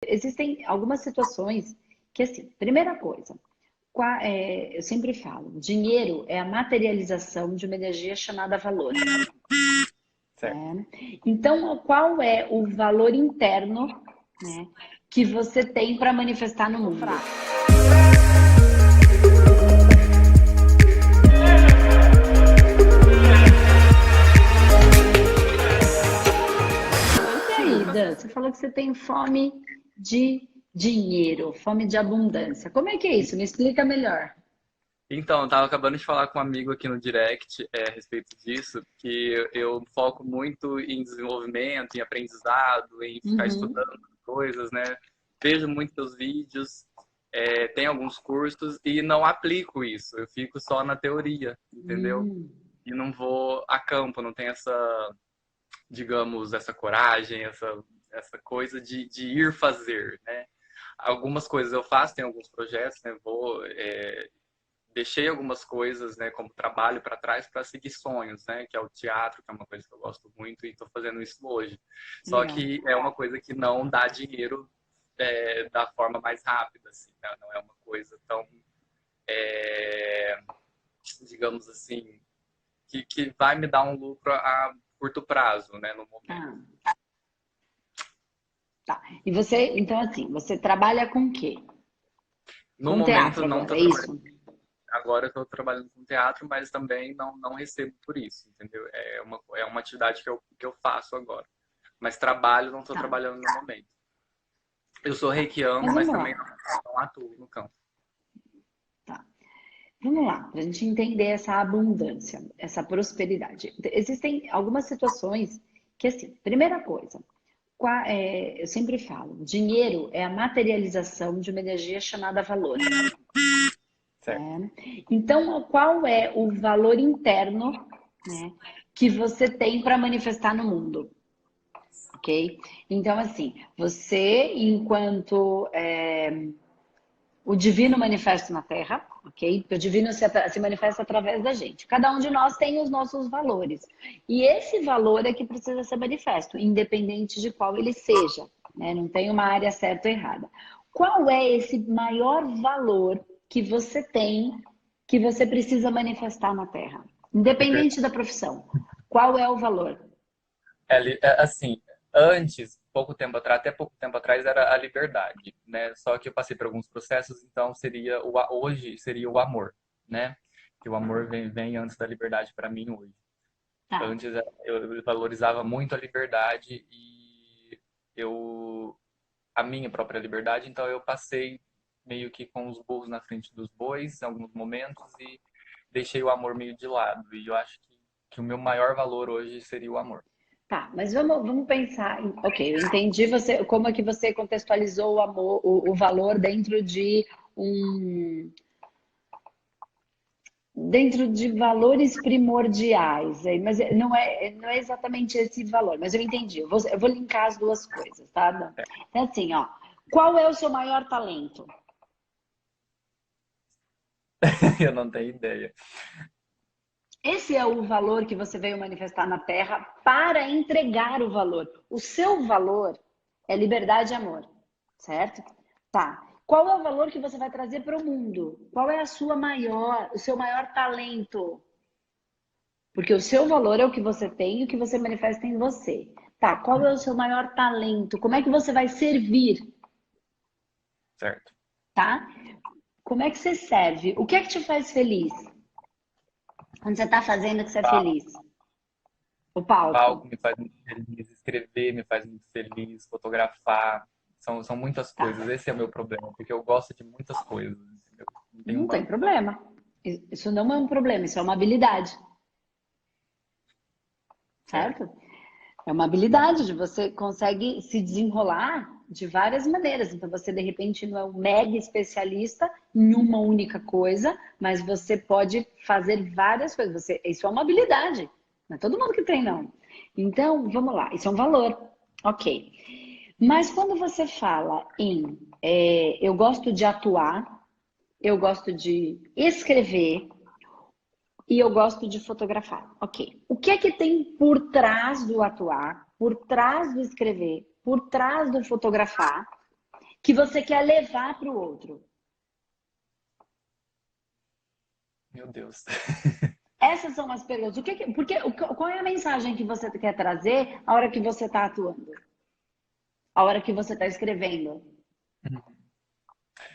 existem algumas situações que, assim, primeira coisa, eu sempre falo, dinheiro é a materialização de uma energia chamada valor. Certo. Então, qual é o valor interno, né, que você tem para manifestar no mundo? E aí, Dan, você falou que você tem fome de dinheiro, fome de abundância. Como é que é isso? Me explica melhor. Então, eu tava acabando de falar com um amigo aqui no direct a respeito disso, que eu foco muito em desenvolvimento, em aprendizado, em ficar Uhum. estudando coisas, né? Vejo muitos vídeos, tenho alguns cursos e não aplico isso. Eu fico só na teoria, entendeu? Hum. E não vou a campo, não tenho essa, digamos, essa coragem, essa coisa de ir fazer, né? Algumas coisas eu faço, tem alguns projetos, né? Deixei algumas coisas, né, como trabalho para trás para seguir sonhos, né, que é o teatro, que é uma coisa que eu gosto muito e estou fazendo isso hoje. Só Legal. que é uma coisa que não dá dinheiro da forma mais rápida, assim, né? Não é uma coisa tão, é, digamos assim, que vai me dar um lucro a curto prazo, né, no momento. Ah, tá. E você, então assim, você trabalha com o quê? No Com momento teatro não agora, estou é trabalhando. isso? Agora eu estou trabalhando com teatro, mas também não recebo por isso, entendeu? É uma atividade que eu faço agora. Mas trabalho, não estou Tá, trabalhando no momento. Eu sou reikiano, mas mas vamos também lá. não atuo no campo. Tá. Vamos lá, para a gente entender essa abundância, essa prosperidade. Existem algumas situações que, assim, primeira coisa, eu sempre falo, dinheiro é a materialização de uma energia chamada valor. Certo. Então, qual é o valor interno, né, que você tem para manifestar no mundo? Ok? Então, assim, você, enquanto o divino manifesta na Terra, ok? O divino se manifesta através da gente. Cada um de nós tem os nossos valores. E esse valor é que precisa ser manifesto, independente de qual ele seja, né? Não tem uma área certa ou errada. Qual é esse maior valor que você tem, que você precisa manifestar na Terra? Independente da profissão. Qual é o valor? Assim, antes, pouco tempo atrás, até pouco tempo atrás era a liberdade, né? Só que eu passei por alguns processos, então hoje seria o amor, né? Que o amor vem antes da liberdade para mim hoje. Tá. Antes eu valorizava muito a liberdade e eu a minha própria liberdade, então eu passei meio que com os burros na frente dos bois em alguns momentos e deixei o amor meio de lado. E eu acho que o meu maior valor hoje seria o amor. Tá, mas vamos pensar. Ok, eu entendi você, como é que você contextualizou o amor, o valor um, dentro de valores primordiais, mas não é exatamente esse valor, mas eu entendi. Eu vou linkar as duas coisas, tá? Dan? Então, assim, ó, qual é o seu maior talento? Eu não tenho ideia. Esse é o valor que você veio manifestar na Terra para entregar o valor. O seu valor é liberdade e amor, certo? Tá. Qual é o valor que você vai trazer para o mundo? Qual é o seu maior talento? Porque o seu valor é o que você tem e o que você manifesta em você. Tá, qual é o seu maior talento? Como é que você vai servir, Certo. tá? Como é que você serve? O que é que te faz feliz? Quando você está fazendo que você é feliz? O Palco palco. me faz muito feliz, escrever me faz muito feliz, fotografar. São muitas Tá. coisas. Esse é o meu problema, porque eu gosto de muitas coisas, entendeu? Não tem Não tem uma. problema. Isso não é um problema, isso é uma habilidade, Certo. certo? É uma habilidade de você consegue se desenrolar de várias maneiras. Então você de repente não é um mega especialista em uma única coisa, mas você pode fazer várias coisas. Isso é uma habilidade. Não é todo mundo que tem, não. Então, vamos lá, isso é um valor. Ok. Mas quando você fala em eu gosto de atuar, eu gosto de escrever, e eu gosto de fotografar. Ok. O que é que tem por trás do atuar, por trás do escrever, por trás do fotografar, que você quer levar para o outro? Meu Deus. Essas são as perguntas. Qual é a mensagem que você quer trazer a hora que você está atuando? A hora que você está escrevendo?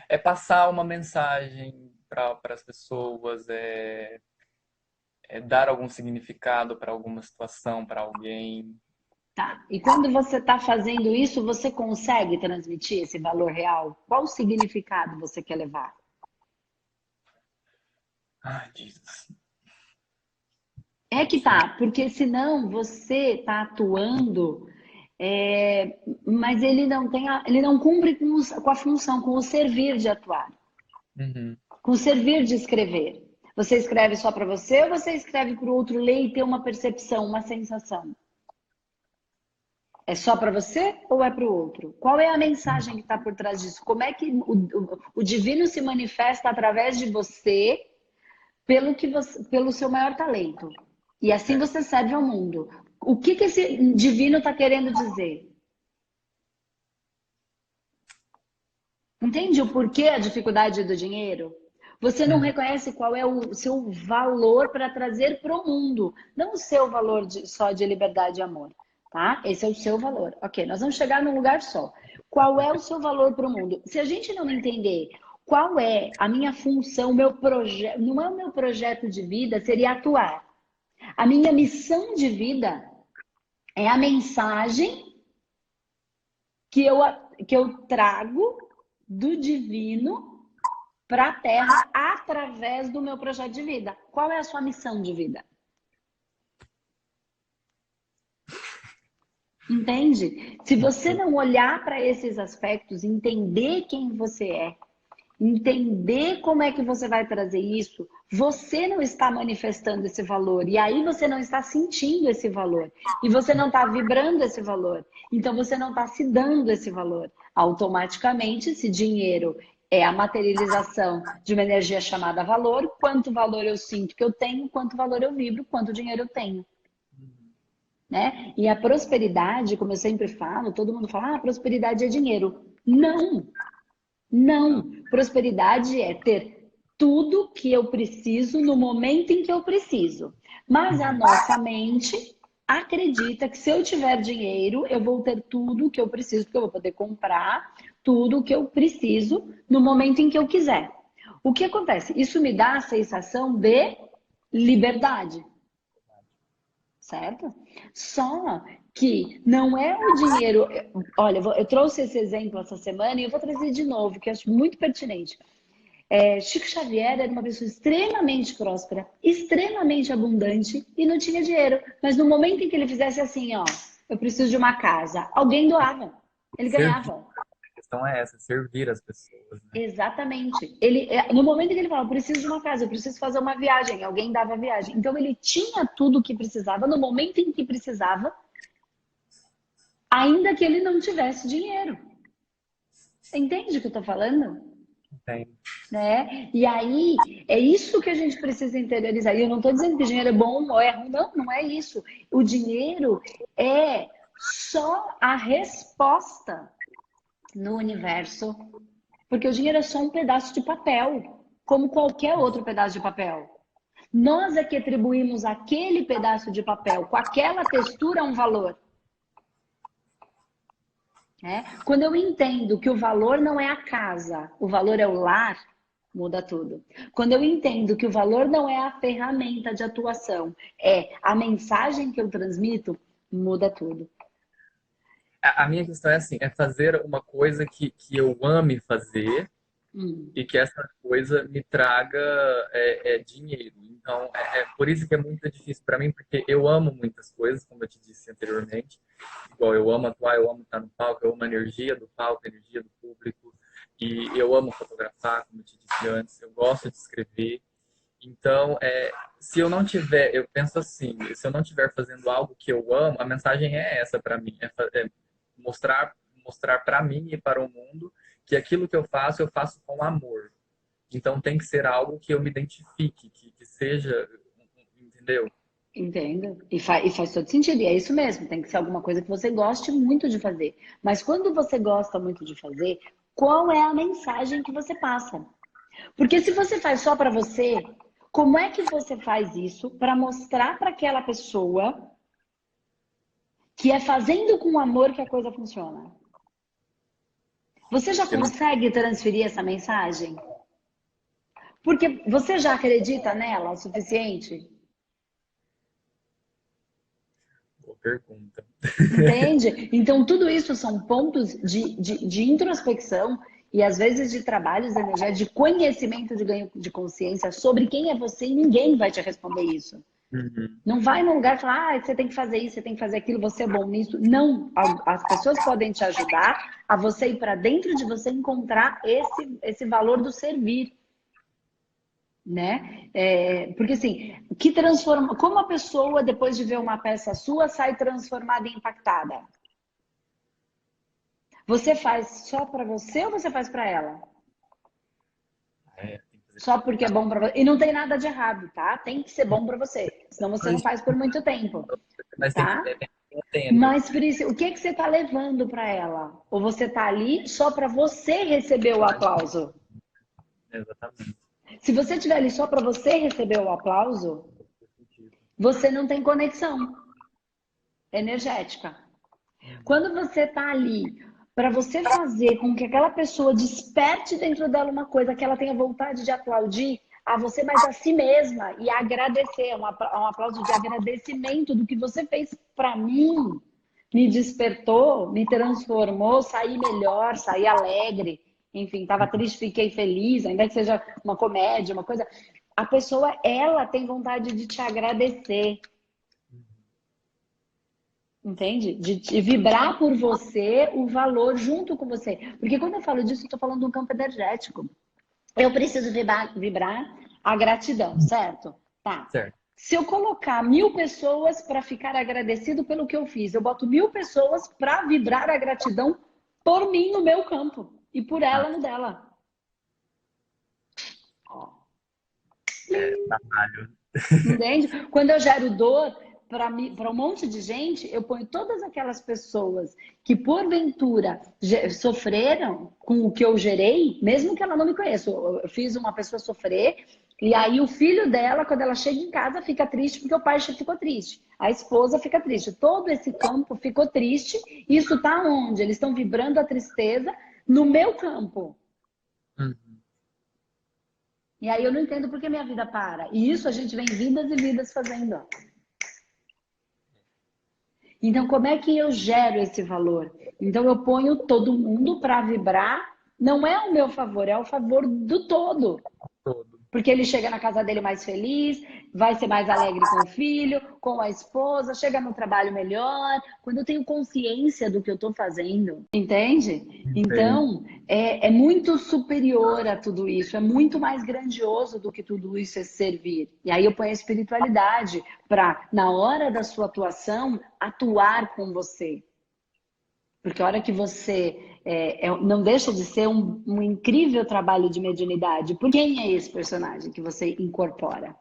É passar uma mensagem para as pessoas, é dar algum significado para alguma situação, para alguém. Tá. E quando você está fazendo isso, você consegue transmitir esse valor real? Qual significado você quer levar? Ai, Jesus. É que tá, porque senão você está atuando, mas ele não cumpre com a função, com o servir de atuar, Uhum. com o servir de escrever. Você escreve só para você ou você escreve para o outro ler e ter uma percepção, uma sensação? É só para você ou é para o outro? Qual é a mensagem que está por trás disso? Como é que o divino se manifesta através de você pelo seu maior talento? E assim É. você serve ao mundo. O que esse divino está querendo dizer? Entende o porquê a dificuldade do dinheiro? Você não Uhum. reconhece qual é o seu valor para trazer para o mundo, não o seu valor só de liberdade e amor, tá? Esse é o seu valor. Ok, nós vamos chegar num lugar só. Qual é o seu valor para o mundo? Se a gente não entender qual é a minha função, o meu projeto, não é o meu projeto de vida, seria atuar. A minha missão de vida é a mensagem que eu, que eu trago do divino para a Terra através do meu projeto de vida. Qual é a sua missão de vida? Entende? Se você não olhar para esses aspectos, entender quem você é, entender como é que você vai trazer isso, você não está manifestando esse valor. E aí você não está sentindo esse valor. E você não está vibrando esse valor. Então você não está se dando esse valor. Automaticamente, esse dinheiro é a materialização de uma energia chamada valor. Quanto valor eu sinto que eu tenho, quanto valor eu vibro, quanto dinheiro eu tenho. Né? E a prosperidade, como eu sempre falo, todo mundo fala, prosperidade é dinheiro. Não, Não. não. Prosperidade é ter tudo que eu preciso no momento em que eu preciso. Mas a Uhum. nossa mente acredita que se eu tiver dinheiro, eu vou ter tudo que eu preciso, porque eu vou poder comprar tudo que eu preciso no momento em que eu quiser. O que acontece? Isso me dá a sensação de liberdade, certo? Só que não é o dinheiro. Olha, eu trouxe esse exemplo essa semana e eu vou trazer de novo, que eu acho muito pertinente. Chico Xavier era uma pessoa extremamente próspera, extremamente abundante e não tinha dinheiro. Mas no momento em que ele fizesse assim, ó, eu preciso de uma casa, alguém doava, ele Servir. ganhava. A questão é essa, servir as pessoas, né? Exatamente. No momento em que ele falava, eu preciso de uma casa, eu preciso fazer uma viagem, alguém dava a viagem. Então ele tinha tudo o que precisava no momento em que precisava, ainda que ele não tivesse dinheiro. Entende o que eu estou falando? Tem. Né? E aí, é isso que a gente precisa interiorizar. E eu não estou dizendo que dinheiro é bom ou é ruim, não, não é isso. O dinheiro é só a resposta no universo, porque o dinheiro é só um pedaço de papel, como qualquer outro pedaço de papel. Nós é que atribuímos aquele pedaço de papel com aquela textura um valor. Né? Quando eu entendo que o valor não é a casa, o valor é o lar, muda tudo. Quando eu entendo que o valor não é a ferramenta de atuação, é a mensagem que eu transmito, muda tudo. A minha questão é assim, é fazer uma coisa que eu ame fazer Hum, e que essa coisa me traga dinheiro. Então, é por isso que é muito difícil para mim, porque eu amo muitas coisas, como eu te disse anteriormente. Igual eu amo atuar, eu amo estar no palco, eu amo a energia do palco, a energia do público. E eu amo fotografar, como eu te disse antes, eu gosto de escrever. Então, se eu não tiver, eu penso assim, se eu não tiver fazendo algo que eu amo, a mensagem é essa para mim, é mostrar para mim e para o mundo que aquilo que eu faço com amor. Então tem que ser algo que eu me identifique, que seja, entendeu? entendo. E faz todo sentido. E é isso mesmo. Tem que ser alguma coisa que você goste muito de fazer. Mas quando você gosta muito de fazer, qual é a mensagem que você passa. Porque se você faz só para você, como é que você faz isso para mostrar para aquela pessoa que é fazendo com amor que a coisa funciona? Você já Eu não consegue transferir essa mensagem? Porque você já acredita nela o suficiente? boa pergunta. Entende? Então, tudo isso são pontos de introspecção e, às vezes, de trabalhos energéticos, de conhecimento de ganho de consciência sobre quem é você e ninguém vai te responder isso. Uhum. Não vai num lugar e falar, você tem que fazer isso, você tem que fazer aquilo, você é bom nisso. Não, as pessoas podem te ajudar a você ir para dentro de você encontrar esse valor do servir, né? Porque assim, que transforma, como a pessoa depois de ver uma peça sua sai transformada e impactada? Você faz só para você ou você faz para ela? É, tem que fazer Só porque é bom para você. E não tem nada de errado, tá? Tem que ser bom para você, senão você não mais, faz por muito tempo, mas tem que tá? ter tempo. Mas, Priscila, o que que você está levando para ela? Ou você está ali só para você receber o aplauso? Exatamente. Se você estiver ali só para você receber o aplauso, você não tem conexão energética. Uhum. Quando você está ali para você fazer com que aquela pessoa desperte dentro dela uma coisa que ela tenha vontade de aplaudir a você, mas a si mesma e agradecer, um aplauso de agradecimento do que você fez para mim, me despertou, me transformou, saí melhor, saí alegre, enfim, estava triste, fiquei feliz, ainda que seja uma comédia, uma coisa. A pessoa, ela tem vontade de te agradecer. Entende? De vibrar por você o valor junto com você. Porque quando eu falo disso, eu estou falando de um campo energético. Eu preciso vibrar a gratidão, certo? Tá. Certo. Se eu colocar 1.000 pessoas para ficar agradecido pelo que eu fiz, eu boto 1.000 pessoas para vibrar a gratidão por mim no meu campo e por Ah, ela no dela. Ó. trabalho. Entende? Quando eu gero dor para um monte de gente, eu ponho todas aquelas pessoas que, porventura, sofreram com o que eu gerei, mesmo que ela não me conheça. Eu fiz uma pessoa sofrer, e aí o filho dela, quando ela chega em casa, fica triste porque o pai ficou triste. A esposa fica triste. Todo esse campo ficou triste. Isso está onde? Eles estão vibrando a tristeza no meu campo. Uhum. E aí eu não entendo por que minha vida para. E isso a gente vem vidas e vidas fazendo. Então, como é que eu gero esse valor? Então, eu ponho todo mundo para vibrar. Não é o meu favor, é o favor do todo. Todo. Porque ele chega na casa dele mais feliz, vai ser mais alegre com o filho, com a esposa, chega no trabalho melhor. Quando eu tenho consciência do que eu estou fazendo, entende? Entendo. Então, é muito superior a tudo isso, é muito mais grandioso do que tudo isso é servir. E aí eu ponho a espiritualidade para, na hora da sua atuação, atuar com você. Porque a hora que você não deixa de ser um incrível trabalho de mediunidade. Por quem é esse personagem que você incorpora?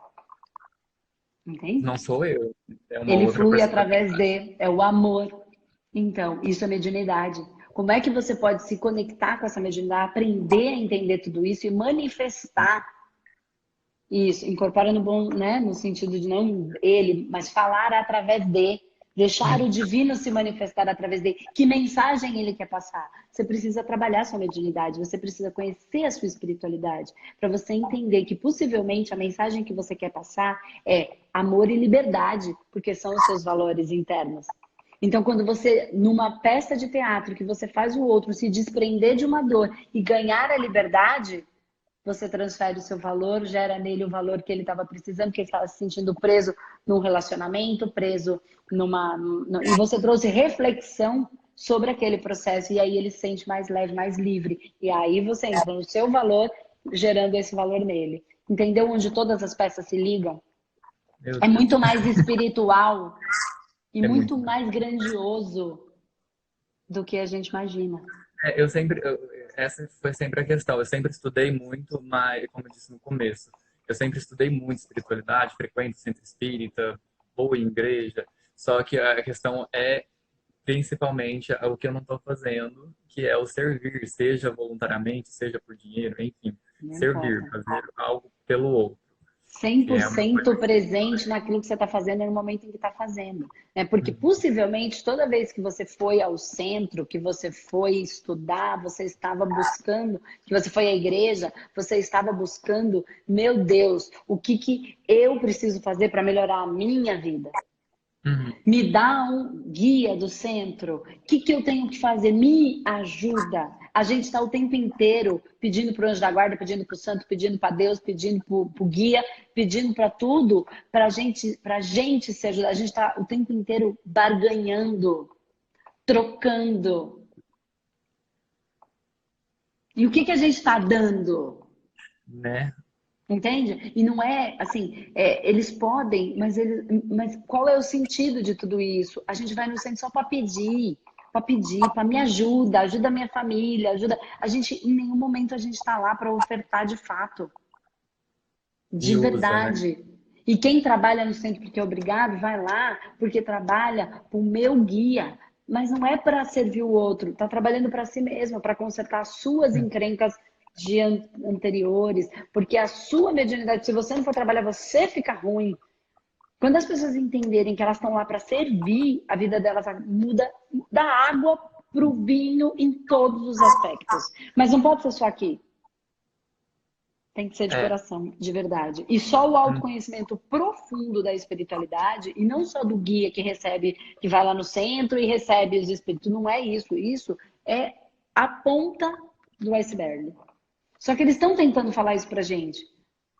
Entende? Não sou eu. É uma Ele outra flui através personalidade. é o amor. Então, isso é mediunidade. Como é que você pode se conectar com essa mediunidade, aprender a entender tudo isso e manifestar isso? Incorpora no bom, né? No sentido de não ele, mas falar através de. Deixar o divino se manifestar através dele. Que mensagem ele quer passar? Você precisa trabalhar sua mediunidade, você precisa conhecer a sua espiritualidade, para você entender que possivelmente a mensagem que você quer passar é amor e liberdade, porque são os seus valores internos. Então, quando você, numa peça de teatro, que você faz o outro se desprender de uma dor e ganhar a liberdade, você transfere o seu valor, gera nele o valor que ele estava precisando, porque ele estava se sentindo preso num relacionamento, preso e você trouxe reflexão sobre aquele processo, e aí ele se sente mais leve, mais livre. E aí você entra no seu valor, gerando esse valor nele. Entendeu onde todas as peças se ligam? Meu É Deus. muito mais espiritual e É muito muito mais. mais grandioso do que a gente imagina. Essa foi sempre a questão. Eu sempre estudei muito, mas, como eu disse no começo, eu sempre estudei muito espiritualidade, frequento centro espírita, vou em igreja. Só que a questão é principalmente o que eu não estou fazendo, que é o servir, seja voluntariamente, seja por dinheiro, enfim, Não servir, importa. fazer algo pelo outro, cem que por é uma coisa cento presente naquilo que você está fazendo no momento em que está fazendo. Né? Porque que possivelmente toda vez que você foi ao centro, que você foi estudar, você estava buscando, que você foi à igreja, você estava buscando, meu Deus, o que, que eu preciso fazer para melhorar a minha vida? Uhum. Me dá um guia do centro. O que, que eu tenho que fazer? Me ajuda. A gente está o tempo inteiro pedindo para o anjo da guarda, pedindo para o santo, pedindo para Deus, pedindo para o guia, pedindo para tudo, para gente se ajudar. A gente está o tempo inteiro barganhando, trocando. E o que, que a gente está dando? Né? Entende? E não é assim, eles podem, mas qual é o sentido de tudo isso? A gente vai no centro só para pedir, para me ajuda, ajuda a minha família, ajuda. A gente, em nenhum momento a gente está lá para ofertar de fato, E de usa, né? verdade. E quem trabalha no centro porque é obrigado, vai lá porque trabalha para o meu guia. Mas não é para servir o outro, está trabalhando para si mesmo, para consertar as suas encrencas de anteriores, porque a sua mediunidade, se você não for trabalhar, você fica ruim. Quando as pessoas entenderem que elas estão lá para servir, a vida delas muda da água para o vinho em todos os aspectos. Mas não pode ser só aqui. Tem que ser de É. coração, de verdade. E só o autoconhecimento profundo da espiritualidade, e não só do guia que recebe, que vai lá no centro e recebe os espíritos. Não é isso. Isso é a ponta do iceberg. Só que eles estão tentando falar isso pra gente,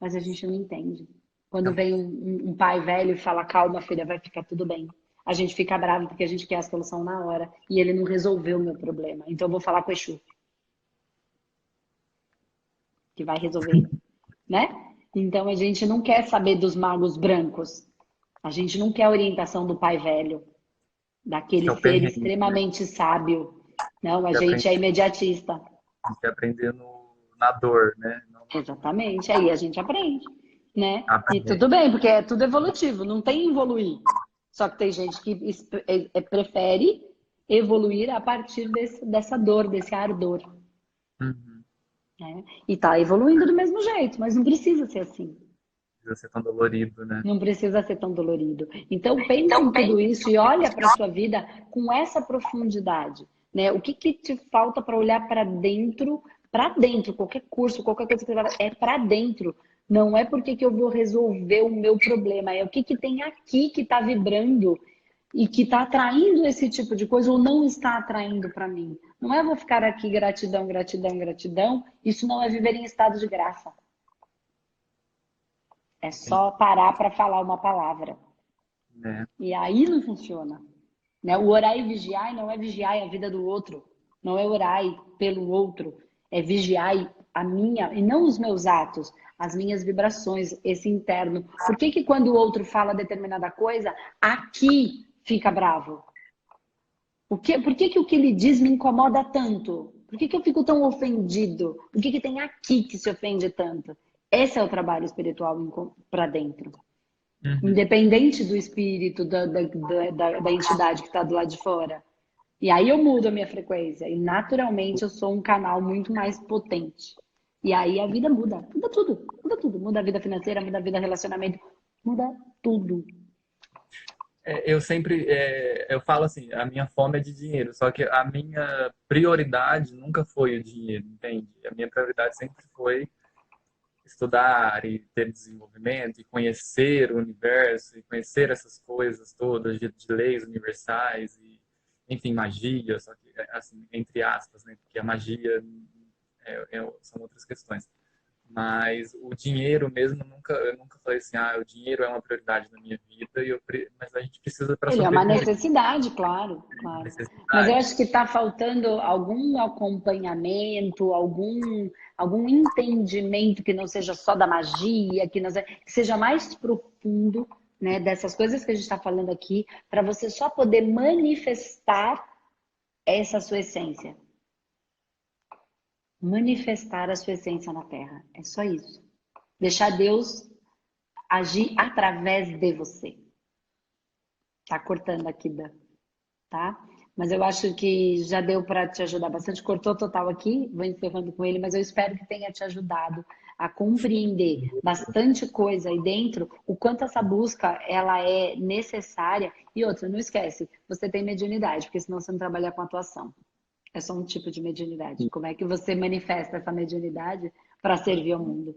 mas a gente não entende. Quando vem um pai velho e fala, calma, filha, vai ficar tudo bem. A gente fica bravo porque a gente quer a solução na hora e ele não resolveu o meu problema. Então eu vou falar com o Exu, que vai resolver, né? Então a gente não quer saber dos magos brancos. A gente não quer a orientação do pai velho, Que daquele é o ser perrengue, né? extremamente sábio. Não, a Que gente é aprende, imediatista. que aprender na dor, né? Não Exatamente, aí a gente aprende, né? E tudo aprende. bem, porque é tudo evolutivo, não tem evoluir. Só que tem gente que prefere evoluir a partir dessa dor, desse ardor, Uhum. né? E tá evoluindo do mesmo jeito, mas não precisa ser assim. Precisa ser tão dolorido, né? Não precisa ser tão dolorido. Então pensa em tudo isso e olha para a sua vida com essa profundidade, né? O que que te falta para olhar para dentro, qualquer curso, qualquer coisa que você vai, é para dentro. Não é porque que eu vou resolver o meu problema, é o que que tem aqui que está vibrando e que está atraindo esse tipo de coisa ou não está atraindo para mim. Não é vou ficar aqui gratidão, gratidão, gratidão. Isso não é viver em estado de graça. É só Entendi. parar para falar uma palavra. Né? E aí não funciona. Né? O orar e vigiar não é vigiar a vida do outro. Não é orar pelo outro. É vigiar a minha, e não os meus atos, as minhas vibrações, esse interno. Por que que quando o outro fala determinada coisa, aqui fica bravo? Por que que o que ele diz me incomoda tanto? Por que que eu fico tão ofendido? Por que que tem aqui que se ofende tanto? Esse é o trabalho espiritual para dentro. Uhum. Independente do espírito, da entidade que está do lado de fora. E aí eu mudo a minha frequência. E naturalmente eu sou um canal muito mais potente. E aí a vida muda. Muda tudo. Muda tudo. Muda a vida financeira, muda a vida relacionamento. Muda tudo. Eu sempre, eu falo assim, a minha fome é de dinheiro, só que a minha prioridade nunca foi o dinheiro, entende? A minha prioridade sempre foi estudar e ter desenvolvimento e conhecer o universo e conhecer essas coisas todas de leis universais e, enfim, magia, só que, assim, entre aspas, né? Porque a magia são outras questões. Mas o dinheiro mesmo, eu nunca falei assim, o dinheiro é uma prioridade na minha vida, mas a gente precisa para Ele é uma sobreviver, necessidade, claro, claro. Mas eu necessidade. acho que está faltando algum acompanhamento, algum entendimento que não seja só da magia, que seja mais profundo, né, dessas coisas que a gente está falando aqui, para você só poder manifestar essa sua essência. Manifestar a sua essência na Terra. É só isso. Deixar Deus agir através de você. Tá cortando aqui, Dan, tá? Mas eu acho que já deu para te ajudar bastante. Cortou total aqui, vou encerrando com ele, mas eu espero que tenha te ajudado a compreender bastante coisa aí dentro, o quanto essa busca ela é necessária. E outra, não esquece, você tem mediunidade, porque senão você não trabalha com atuação. É só um tipo de mediunidade. Como é que você manifesta essa mediunidade para servir ao mundo?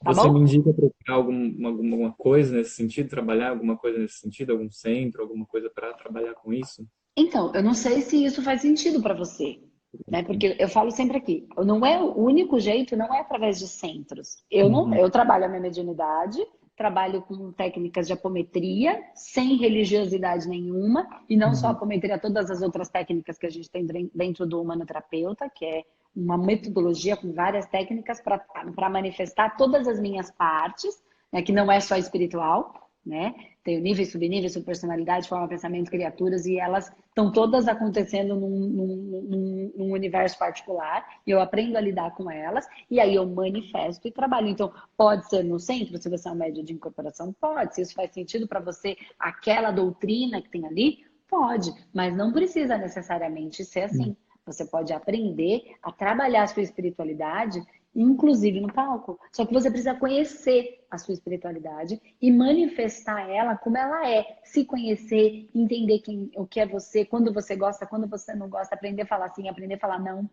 Tá Você me bom? indica procurar alguma coisa nesse sentido, trabalhar alguma coisa nesse sentido, algum centro, alguma coisa para trabalhar com isso? Então, eu não sei se isso faz sentido para você, né? Porque eu falo sempre aqui, não é o único jeito, não é através de centros. Eu não, Uhum, eu trabalho a minha mediunidade, trabalho com técnicas de apometria, sem religiosidade nenhuma, e não só uhum. apometria, todas as outras técnicas que a gente tem dentro do humanoterapeuta, que é uma metodologia com várias técnicas para manifestar todas as minhas partes, né? Que não é só espiritual, né? Tem o nível, subnível, subpersonalidade, forma, pensamento, criaturas, e elas estão todas acontecendo num universo particular, e eu aprendo a lidar com elas, e aí eu manifesto e trabalho. Então, pode ser no centro, se você é um médio de incorporação, pode. Se isso faz sentido para você, aquela doutrina que tem ali, pode, mas não precisa necessariamente ser assim. Você pode aprender a trabalhar a sua espiritualidade, inclusive no palco. Só que você precisa conhecer a sua espiritualidade e manifestar ela como ela é. Se conhecer, entender o que é você, quando você gosta, quando você não gosta, aprender a falar sim, aprender a falar não.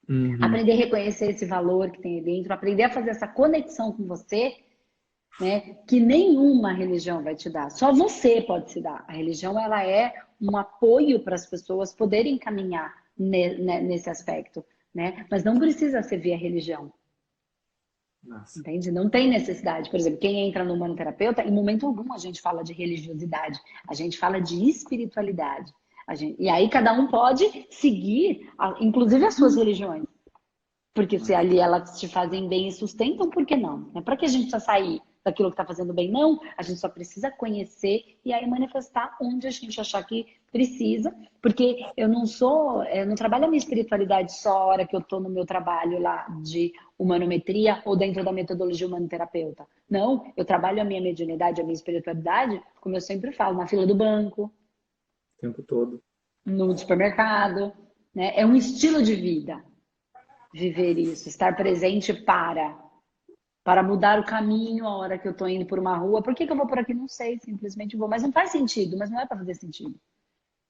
Uhum. Aprender a reconhecer esse valor que tem aí dentro, aprender a fazer essa conexão com você, né? Que nenhuma religião vai te dar. Só você pode se dar. A religião ela é um apoio para as pessoas poderem caminhar nesse aspecto, né? Mas não precisa ser via religião. Nossa. Entende? Não tem necessidade. Por exemplo, quem entra no humanoterapeuta, em momento algum a gente fala de religiosidade, a gente fala de espiritualidade. E aí cada um pode seguir, inclusive as suas religiões. Porque se ali elas te fazem bem e sustentam, por que não? Não é para que a gente precisa sair daquilo que está fazendo bem, não. A gente só precisa conhecer e aí manifestar onde a gente achar que precisa. Porque eu não trabalho a minha espiritualidade só a hora que eu estou no meu trabalho lá de humanometria ou dentro da metodologia humanoterapeuta. Não, eu trabalho a minha mediunidade, a minha espiritualidade, como eu sempre falo, na fila do banco, O tempo todo. no supermercado, né? É um estilo de vida viver isso, estar presente para mudar o caminho a hora que eu estou indo por uma rua. Por que que eu vou por aqui? Não sei, simplesmente vou. Mas não faz sentido, mas não é para fazer sentido.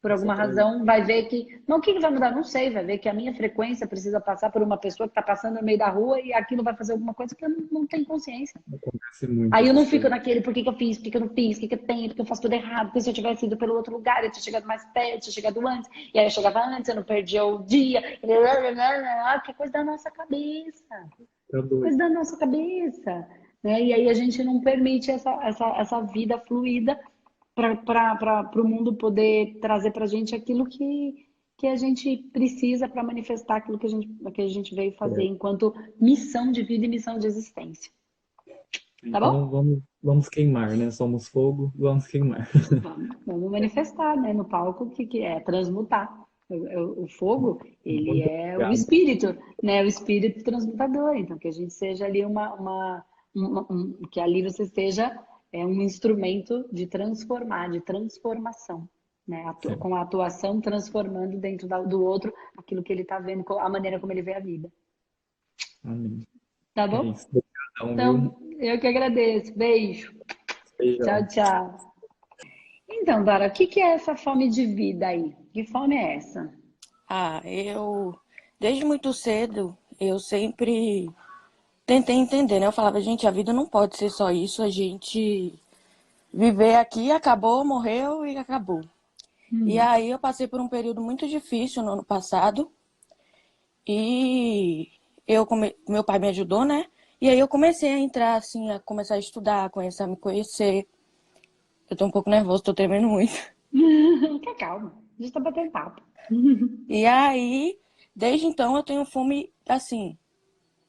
Por Você alguma traz. razão, vai ver que. Não, o que que vai mudar? Não sei, vai ver que a minha frequência precisa passar por uma pessoa que está passando no meio da rua e aquilo vai fazer alguma coisa que eu não tenho consciência. Acontece muito Aí eu essas não fico coisas. naquele, por que que eu fiz, por que que eu não fiz, o que que eu tenho, porque eu faço tudo errado, porque se eu tivesse ido pelo outro lugar, eu tinha chegado mais perto, eu tinha chegado antes, e aí eu chegava antes, eu não perdia o dia, que coisa da nossa cabeça, Tá coisa doido. da nossa cabeça, né? E aí a gente não permite essa vida fluida para o mundo poder trazer para a gente aquilo que a gente precisa para manifestar aquilo que a gente veio fazer É. enquanto missão de vida e missão de existência. Tá Então bom? vamos queimar, né? Somos fogo, vamos queimar. Vamos manifestar, né? No palco, o que, que é? Transmutar. O fogo, ele Muito é o obrigado. espírito, né? O espírito transmutador. Então, que a gente seja ali que ali você seja um instrumento de transformar, de transformação, né? Certo. Com a atuação transformando dentro do outro aquilo que ele está vendo, a maneira como ele vê a vida. Amém. Tá É bom? isso. Obrigadão, viu? Então, eu que agradeço. Beijo. Tchau, Beijão. tchau. Então, Dora, o que que é essa fome de vida aí? Que fome é essa? Desde muito cedo, eu sempre tentei entender, né? Eu falava, gente, a vida não pode ser só isso, a gente viver aqui, acabou, morreu e acabou. E Hum, aí eu passei por um período muito difícil no ano passado e meu pai me ajudou, né? E aí eu comecei a entrar, assim, a começar a estudar, a me conhecer. Eu tô um pouco nervosa, tô tremendo muito. fica calma, a gente tá batendo papo. E aí, desde então, eu tenho fome, assim,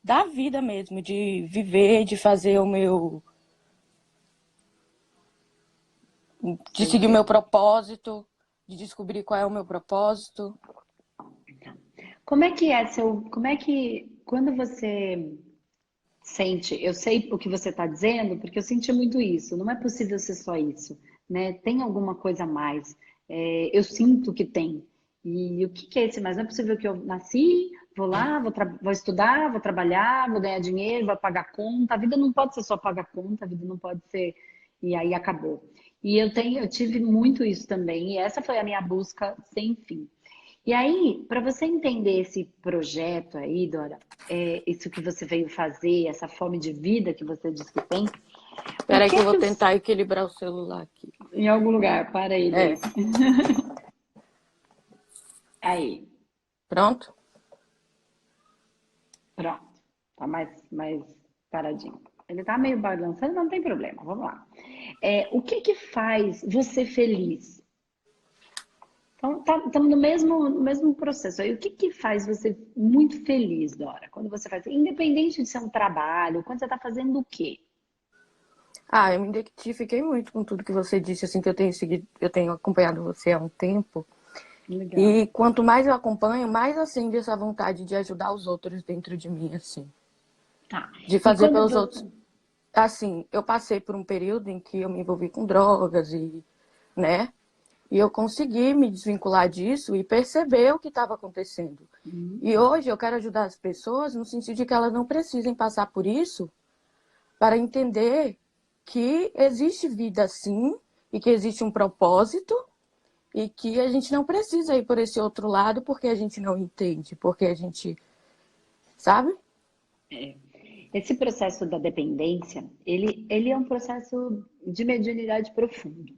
da vida mesmo, de viver, de fazer de Seu seguir o quê? meu propósito, de descobrir qual é o meu propósito. Como é que, quando você sente, eu sei o que você está dizendo, porque eu senti muito isso, não é possível ser só isso, né? Tem alguma coisa a mais. Eu sinto que tem. E o que que é esse mais? Não é possível que eu nasci, vou lá, vou estudar, vou trabalhar, vou ganhar dinheiro, vou pagar conta. A vida não pode ser só pagar conta, a vida não pode ser. E aí acabou. E eu tive muito isso também. E essa foi a minha busca sem fim. E aí, para você entender esse projeto aí, Dora, isso que você veio fazer, essa fome de vida que você diz que tem, o Espera aí que que é eu vou que tentar equilibrar o celular aqui. em algum lugar, para ele É, aí. Aí, pronto? pronto. Tá mais paradinho. Ele tá meio balançando, mas não tem problema. Vamos lá. O que que faz você feliz? Então, estamos no mesmo processo. Aí, o que que faz você muito feliz, Dora? Quando você faz, independente de ser um trabalho, quando você está fazendo o quê? Ah, eu me identifiquei muito com tudo que você disse, assim, que eu tenho seguido, eu tenho acompanhado você há um tempo. Legal. E quanto mais eu acompanho, mais acende essa vontade de ajudar os outros dentro de mim, assim. Tá. De E fazer quando pelos outros. você. Assim, eu passei por um período em que eu me envolvi com drogas e, né? E eu consegui me desvincular disso e perceber o que estava acontecendo. E hoje eu quero ajudar as pessoas no sentido de que elas não precisem passar por isso para entender que existe vida sim e que existe um propósito e que a gente não precisa ir por esse outro lado porque a gente não entende, porque a gente, sabe? Esse processo da dependência, ele é um processo de mediunidade profundo,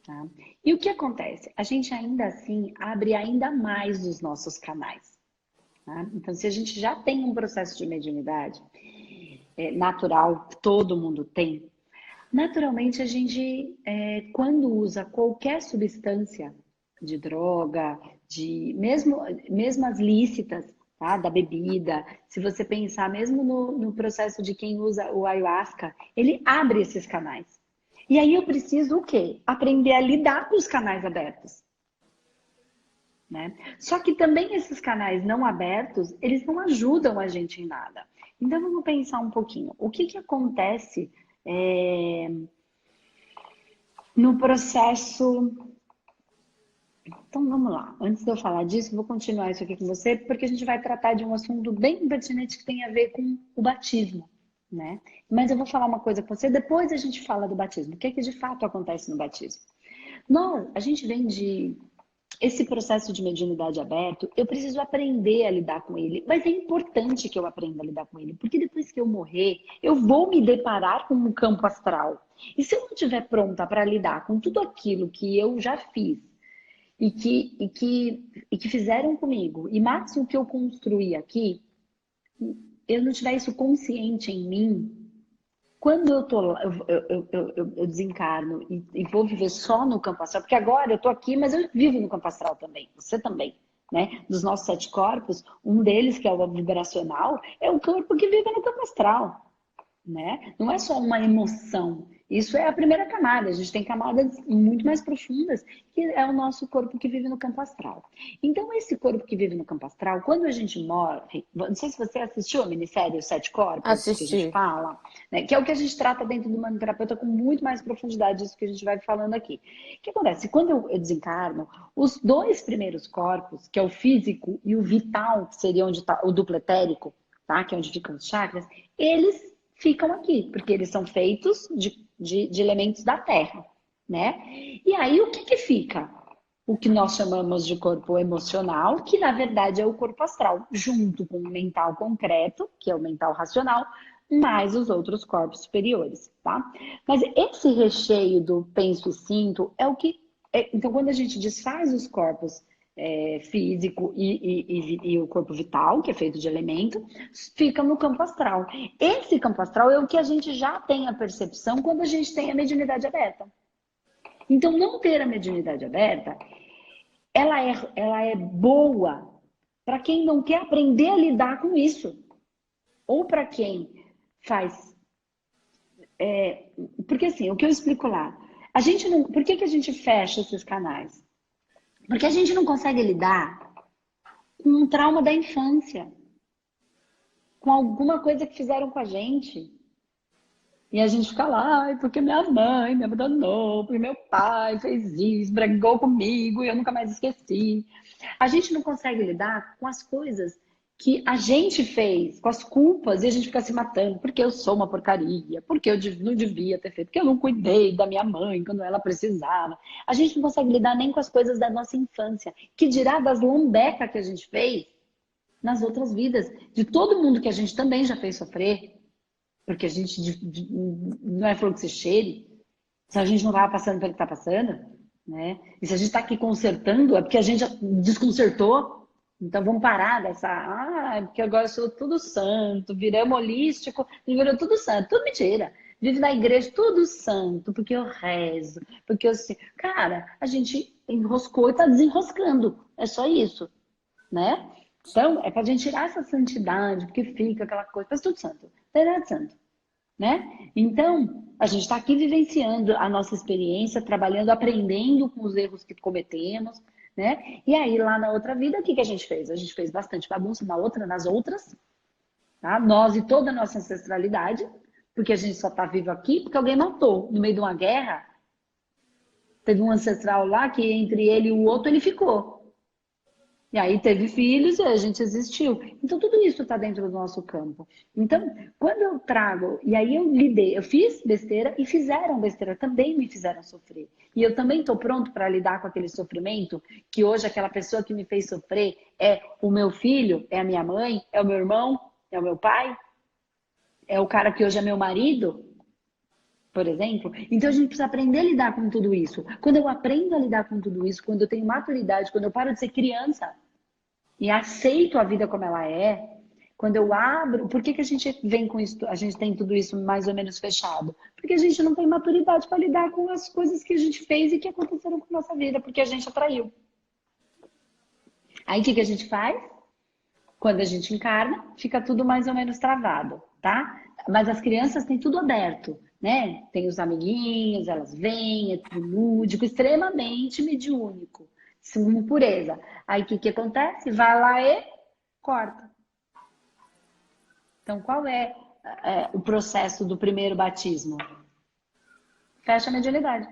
tá? E o que acontece? A gente ainda assim abre ainda mais os nossos canais, tá? Então, se a gente já tem um processo de mediunidade natural, todo mundo tem, naturalmente a gente, quando usa qualquer substância de droga, mesmo as lícitas, tá? Da bebida, se você pensar mesmo no processo de quem usa o ayahuasca, ele abre esses canais. E aí eu preciso o quê? Aprender a lidar com os canais abertos, né? Só que também esses canais não abertos, eles não ajudam a gente em nada. Então vamos pensar um pouquinho. O que que acontece no processo. Então vamos lá. Antes de eu falar disso, vou continuar isso aqui com você, porque a gente vai tratar de um assunto bem pertinente que tem a ver com o batismo, né? Mas eu vou falar uma coisa com você, depois a gente fala do batismo. O que é que de fato acontece no batismo? A gente vem de esse processo de mediunidade aberto, eu preciso aprender a lidar com ele, mas é importante que eu aprenda a lidar com ele, porque depois que eu morrer, eu vou me deparar com um campo astral. E se eu não estiver pronta para lidar com tudo aquilo que eu já fiz e que fizeram comigo, e mais o que eu construí aqui, eu não tiver isso consciente em mim, quando eu tô lá, eu desencarno e vou viver só no campo astral, porque agora eu tô aqui, mas eu vivo no campo astral também, você também, né? Dos nossos 7 corpos, um deles, que é o vibracional, é o corpo que vive no campo astral, né? Não é só uma emoção. Isso é a primeira camada. A gente tem camadas muito mais profundas, que é o nosso corpo que vive no campo astral. Então, esse corpo que vive no campo astral, quando a gente morre, não sei se você assistiu a minissérie Os Sete Corpos, que a gente Assistir. fala, né? Que é o que a gente trata dentro do Humanoterapeuta com muito mais profundidade, isso que a gente vai falando aqui. O que acontece? Quando eu desencarno, os 2 primeiros corpos, que é o físico e o vital, que seria onde está o duplo etérico, tá? Que é onde ficam os chakras, eles ficam aqui, porque eles são feitos de elementos da Terra, né? E aí o que que fica? O que nós chamamos de corpo emocional, que na verdade é o corpo astral, junto com o mental concreto, que é o mental racional, mais os outros corpos superiores, tá? Mas esse recheio do penso e sinto é o que. Então, quando a gente desfaz os corpos físico e o corpo vital, que é feito de elemento, fica no campo astral. Esse campo astral é o que a gente já tem a percepção quando a gente tem a mediunidade aberta. Então, não ter a mediunidade aberta, ela é boa para quem não quer aprender a lidar com isso. Ou para quem faz. Porque assim, o que eu explico lá, a gente não. Por que a gente fecha esses canais? Porque a gente não consegue lidar com um trauma da infância, com alguma coisa que fizeram com a gente. E a gente fica lá, ai, porque minha mãe me abandonou, porque meu pai fez isso, brigou comigo e eu nunca mais esqueci. A gente não consegue lidar com as coisas que a gente fez, com as culpas, e a gente fica se matando, porque eu sou uma porcaria, porque eu não devia ter feito, porque eu não cuidei da minha mãe quando ela precisava. A gente não consegue lidar nem com as coisas da nossa infância, que dirá das lambecas que a gente fez nas outras vidas, de todo mundo que a gente também já fez sofrer, porque a gente não é flor que se cheire, se a gente não estava passando pelo que está passando, né? E se a gente está aqui consertando, é porque a gente já desconcertou. Então vamos parar dessa, porque agora eu sou tudo santo, viramos holístico, e virou tudo santo, tudo mentira. Vive na igreja tudo santo, porque eu rezo, porque eu sei. Cara, a gente enroscou e tá desenroscando. É só isso, né? Então, é pra gente tirar essa santidade, porque fica aquela coisa, faz tudo santo, não tem nada de santo, né? Então, a gente está aqui vivenciando a nossa experiência, trabalhando, aprendendo com os erros que cometemos, né? E aí, lá na outra vida, o que que a gente fez? A gente fez bastante bagunça nas outras, tá? Nós e toda a nossa ancestralidade, porque a gente só está vivo aqui porque alguém matou no meio de uma guerra. Teve um ancestral lá que entre ele e o outro ele ficou. E aí teve filhos e a gente existiu. Então tudo isso está dentro do nosso campo. Então, quando eu trago, e aí eu lidei, eu fiz besteira e fizeram besteira, também me fizeram sofrer. E eu também estou pronto para lidar com aquele sofrimento, que hoje aquela pessoa que me fez sofrer é o meu filho, é a minha mãe, é o meu irmão, é o meu pai, é o cara que hoje é meu marido, por exemplo. Então a gente precisa aprender a lidar com tudo isso. Quando eu aprendo a lidar com tudo isso, quando eu tenho maturidade, quando eu paro de ser criança e aceito a vida como ela é, quando eu abro, por que que a gente vem com isso, a gente tem tudo isso mais ou menos fechado? Porque a gente não tem maturidade para lidar com as coisas que a gente fez e que aconteceram com a nossa vida, porque a gente atraiu. Aí o que que a gente faz? Quando a gente encarna, fica tudo mais ou menos travado, tá? Mas as crianças têm tudo aberto, né? Tem os amiguinhos, elas vêm, é tudo lúdico, extremamente mediúnico, sem impureza. Aí o que que acontece? Vai lá e corta. Então, qual é o processo do primeiro batismo? Fecha a mediunidade.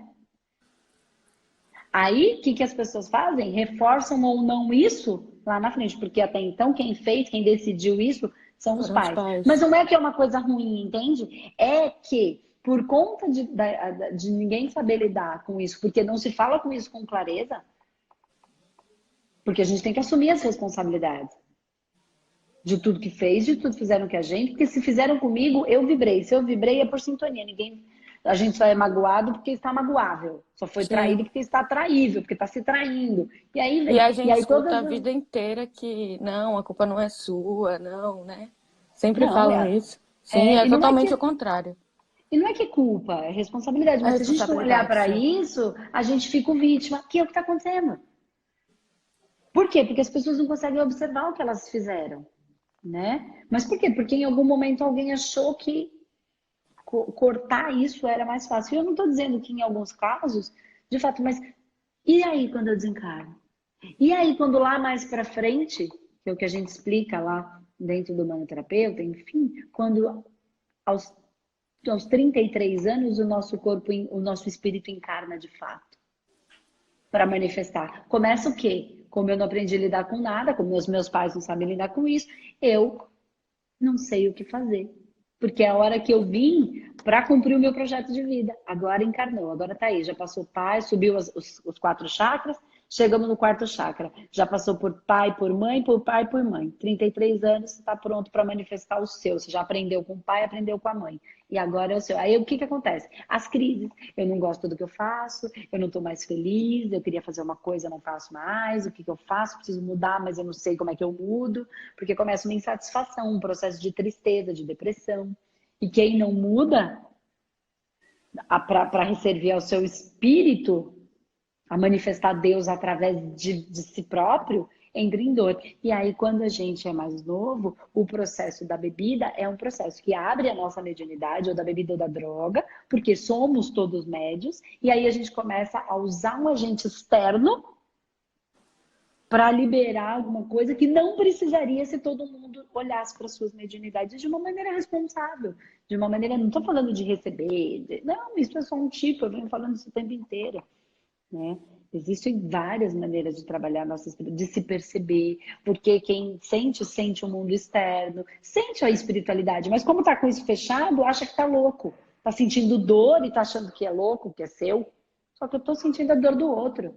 Aí, o que que as pessoas fazem? Reforçam ou não isso lá na frente, porque até então quem fez, quem decidiu isso são os Foram os pais. Mas pais. não é que é uma coisa ruim, entende? É que por conta de ninguém saber lidar com isso, porque não se fala com isso com clareza, porque a gente tem que assumir as responsabilidades de tudo que fez, de tudo que fizeram com a gente, porque se fizeram comigo, eu vibrei. Se eu vibrei é por sintonia. Ninguém, a gente só é magoado porque está magoável. Só foi Sim. traído porque está traível, porque está se traindo. E aí E a vem, e gente aí escuta todas a vida inteira que não, a culpa não é sua, não, né? Sempre não, falam isso. Sim, é e não é totalmente o que contrário. e não é que é culpa, é responsabilidade, É mas se a gente não olhar responsabilidade, para sim. isso, a gente fica o vítima, que é o que está acontecendo. Por quê? Porque as pessoas não conseguem observar o que elas fizeram, né? Mas por quê? Porque em algum momento alguém achou que cortar isso era mais fácil. E eu não estou dizendo que em alguns casos, de fato, mas e aí quando eu desencarno? E aí quando lá mais para frente, que é o que a gente explica lá dentro do manoterapeuta, enfim, quando aos, aos 33 anos o nosso corpo, o nosso espírito encarna de fato para manifestar. Começa o quê? Como eu não aprendi a lidar com nada, como meus pais não sabem lidar com isso, eu não sei o que fazer. Porque é a hora que eu vim para cumprir o meu projeto de vida. Agora encarnou, agora tá aí. Já passou pai, subiu os 4 chakras, chegamos no quarto chakra. Já passou por pai, por mãe, por pai, por mãe. 33 anos, você está pronto para manifestar o seu. Você já aprendeu com o pai, aprendeu com a mãe. E agora é o seu. Aí o que que acontece? As crises. Eu não gosto do que eu faço, eu não estou mais feliz, eu queria fazer uma coisa, não faço mais. O que que eu faço? Preciso mudar, mas eu não sei como é que eu mudo. Porque começa uma insatisfação, um processo de tristeza, de depressão. E quem não muda para servir ao seu espírito, a manifestar Deus através de si próprio, entra em dor. E aí, quando a gente é mais novo, o processo da bebida é um processo que abre a nossa mediunidade, ou da bebida ou da droga, porque somos todos médios, e aí a gente começa a usar um agente externo para liberar alguma coisa que não precisaria se todo mundo olhasse para suas mediunidades de uma maneira responsável, de uma maneira, não estou falando de receber, não, isso é só um tipo, eu venho falando isso o tempo inteiro, né? Existem várias maneiras de trabalhar a nossa espiritualidade, de se perceber, porque quem sente, sente o mundo externo, sente a espiritualidade, mas como tá com isso fechado, acha que tá louco. Tá sentindo dor e tá achando que é louco, que é seu. Só que eu tô sentindo a dor do outro.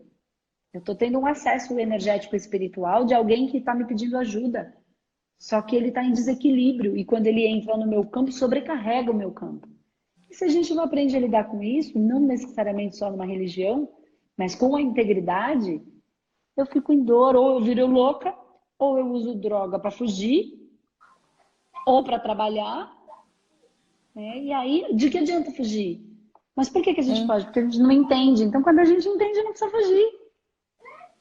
Eu tô tendo um acesso energético espiritual de alguém que tá me pedindo ajuda. Só que ele tá em desequilíbrio e quando ele entra no meu campo, sobrecarrega o meu campo. E se a gente não aprende a lidar com isso, não necessariamente só numa religião, mas com a integridade, eu fico em dor, ou eu viro louca, ou eu uso droga para fugir, ou para trabalhar, né? E aí, de que adianta fugir? Mas por que que a gente foge? Porque a gente não entende. Então, quando a gente entende, não precisa fugir.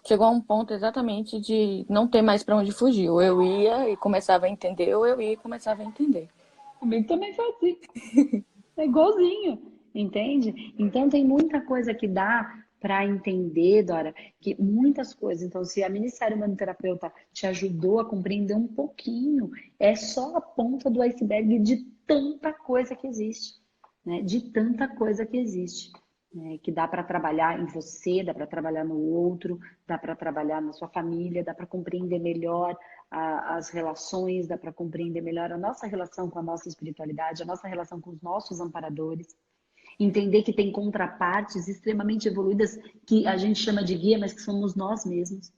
Chegou a um ponto exatamente de não ter mais para onde fugir. Ou eu ia e começava a entender, ou eu ia e começava a entender. Comigo também foi assim. É igualzinho, entende? Então tem muita coisa que dá para entender, Dora, que muitas coisas. Então, se a Ministério Humanoterapeuta te ajudou a compreender um pouquinho, é só a ponta do iceberg de tanta coisa que existe, né? De tanta coisa que existe, né? Que dá para trabalhar em você, dá para trabalhar no outro, dá para trabalhar na sua família, dá para compreender melhor as relações, dá para compreender melhor a nossa relação com a nossa espiritualidade, a nossa relação com os nossos amparadores. Entender que tem contrapartes extremamente evoluídas que a gente chama de guia, mas que somos nós mesmos.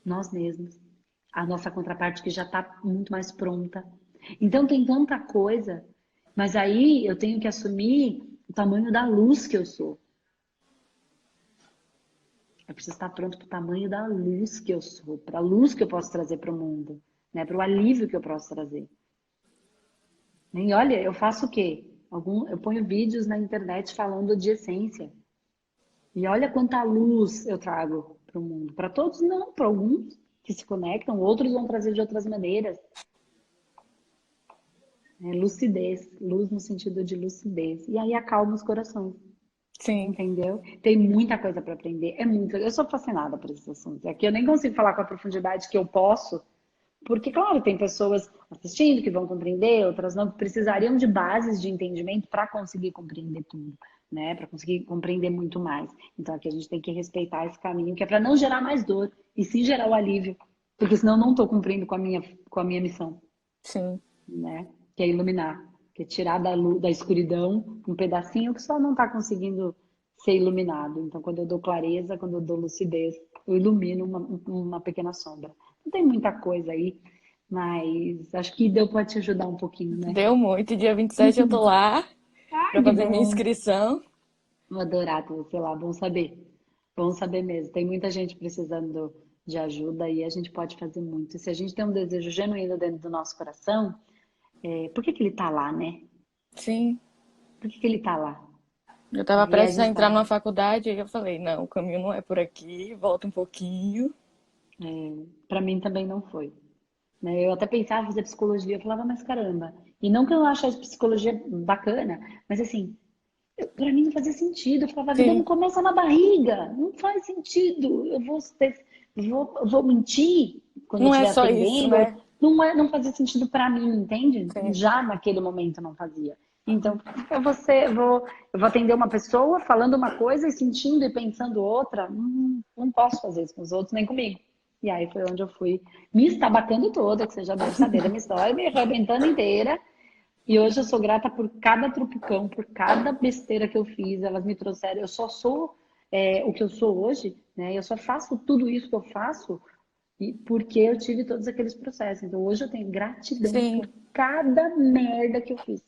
Nós mesmos. A nossa contraparte que já está muito mais pronta. Então tem tanta coisa, mas aí eu tenho que assumir o tamanho da luz que eu sou. Eu preciso estar pronto para o tamanho da luz que eu sou, para a luz que eu posso trazer para o mundo, né? Para o alívio que eu posso trazer. E olha, eu faço o quê? Eu ponho vídeos na internet falando de essência. E olha quanta luz eu trago para o mundo. Para todos não, para alguns que se conectam, outros vão trazer de outras maneiras. É lucidez, luz no sentido de lucidez. E aí acalma os corações. Sim. Entendeu? Tem muita coisa para aprender. É muito. Eu sou fascinada por esses assuntos. Aqui eu nem consigo falar com a profundidade que eu posso, porque, claro, tem pessoas assistindo que vão compreender, outras não, que precisariam de bases de entendimento para conseguir compreender tudo, né? Para conseguir compreender muito mais. Então, aqui a gente tem que respeitar esse caminho, que é para não gerar mais dor, e sim gerar o alívio, porque senão eu não estou cumprindo com a minha missão, Sim. né? Que é iluminar, que é tirar da escuridão um pedacinho que só não está conseguindo ser iluminado. Então, quando eu dou clareza, quando eu dou lucidez, eu ilumino uma pequena sombra. Não tem muita coisa aí, mas acho que deu para te ajudar um pouquinho, né? Deu muito. Dia 27 eu tô lá Ai, para que fazer minha bom. inscrição. Vou adorar ter você lá, bom saber. Bom saber mesmo. Tem muita gente precisando de ajuda e a gente pode fazer muito. E se a gente tem um desejo genuíno dentro do nosso coração, por que que ele tá lá, né? Sim. Por que que ele tá lá? Eu tava E a prestes a gente entrar tá. numa faculdade e eu falei, não, o caminho não é por aqui, volta um pouquinho. Para mim também não foi. Né? Eu até pensava em fazer psicologia, eu falava, mas caramba. E não que eu não achasse psicologia bacana, mas assim, para mim não fazia sentido. Eu falava, a vida não Sim. começa na barriga, não faz sentido. Eu vou mentir quando eu Não é estiver só isso, aprendendo. né? Não fazia sentido para mim, entende? Sim. Já naquele momento não fazia. Então, eu vou atender uma pessoa falando uma coisa e sentindo e pensando outra. Não posso fazer isso com os outros, nem comigo. E aí foi onde eu fui me estabacando toda, que você já deve saber da minha história, me arrebentando inteira. E hoje eu sou grata por cada trupucão, por cada besteira que eu fiz. Elas me trouxeram. Eu só sou o que eu sou hoje, né? Eu só faço tudo isso que eu faço porque eu tive todos aqueles processos. Então hoje eu tenho gratidão Sim. por cada merda que eu fiz.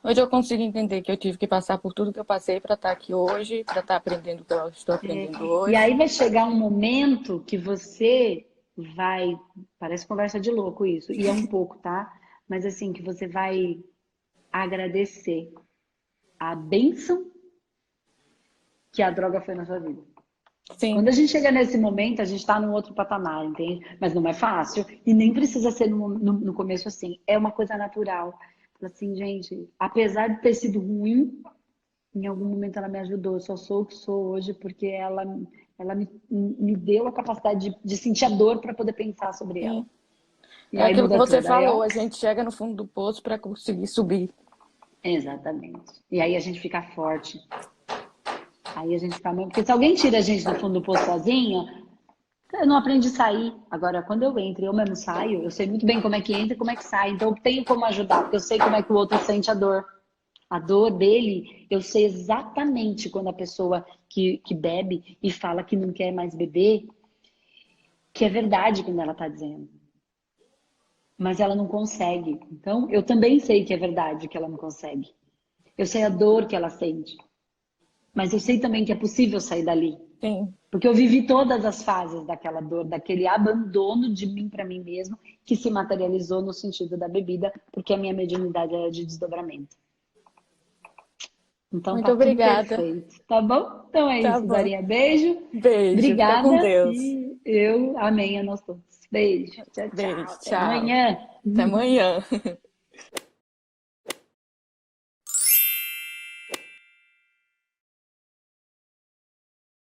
Hoje eu consigo entender que eu tive que passar por tudo que eu passei para estar aqui hoje, para estar aprendendo o que eu estou aprendendo E aí hoje. vai chegar um momento que você vai. Parece conversa de louco isso, e é um pouco, tá? Mas assim, que você vai agradecer a bênção que a droga foi na sua vida. Sim. Quando a gente chega nesse momento, a gente está num outro patamar, entende? Mas não é fácil e nem precisa ser no começo assim. É uma coisa natural. Assim, gente, apesar de ter sido ruim, em algum momento ela me ajudou. Eu só sou o que sou hoje porque ela me deu a capacidade de sentir a dor para poder pensar sobre ela. Sim. E É aí aquilo que muda você tudo. Aí, falou, ó, a gente chega no fundo do poço para conseguir subir. exatamente. E aí a gente fica forte. Aí a gente fica... Porque se alguém tira a gente do fundo do poço sozinha, eu não aprendi a sair. Agora, quando eu entro e eu mesmo saio, eu sei muito bem como é que entra e como é que sai. Então, eu tenho como ajudar, porque eu sei como é que o outro sente a dor. A dor dele, eu sei exatamente quando a pessoa que bebe e fala que não quer mais beber, que é verdade quando ela tá dizendo. Mas ela não consegue. Então, eu também sei que é verdade que ela não consegue. Eu sei a dor que ela sente. Mas eu sei também que é possível sair dali. Sim. Porque eu vivi todas as fases daquela dor, daquele abandono de mim para mim mesmo, que se materializou no sentido da bebida, porque a minha mediunidade era de desdobramento. Então Muito tá tudo obrigada. perfeito, tá bom? Então é Tá isso, bom. Dorinha. Beijo. Beijo. Fica com Obrigada. Deus. E eu amei a nós todos. Beijo. Tchau, tchau. Beijo. Até Tchau. amanhã. Até amanhã.